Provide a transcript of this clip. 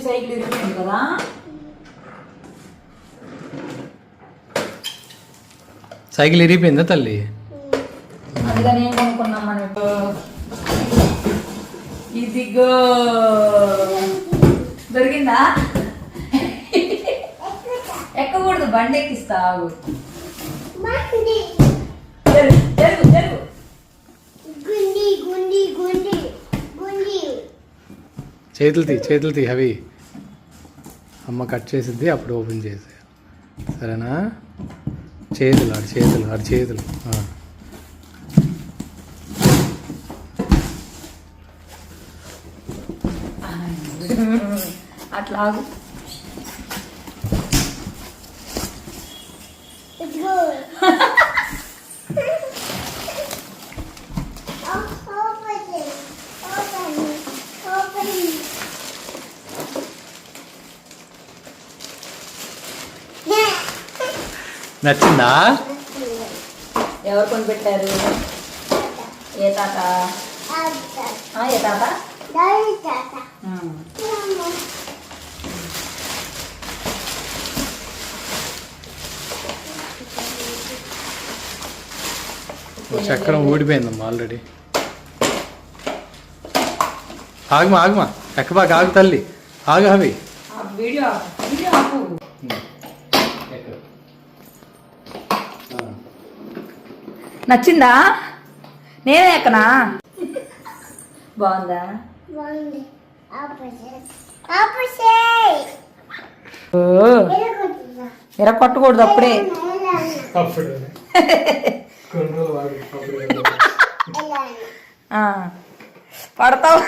Cycle ఇరిగిపోయింది కదా. Cycle ఇరిగిపోయిందా తల్లి? అందుకని ఏం కొనుక్కున్నాం మనం ఇప్పుడు. ఇదిగో దొరికిందా? ఎక్కకూడదు, బండి ఎక్కిస్తావు. చేతులు తీ అవి అమ్మ కట్ చేసిద్ది, అప్పుడు ఓపెన్ చేసే. సరేనా? చేతులు అట్లా నచ్చిందా? ఎవరు కొని పెట్టారు? ఏ తాత? ఏ తాత? చక్రం ఊడిపోయిందమ్మా ఆల్రెడీ. ఆగమా ఎక్కబాక, ఆగు తల్లి, ఆగు. అవి వీడియో నచ్చిందా? నేనే ఎక్కనా? బాగుందా? ఎరగొట్టకూడదు అప్పుడే. పడతావు.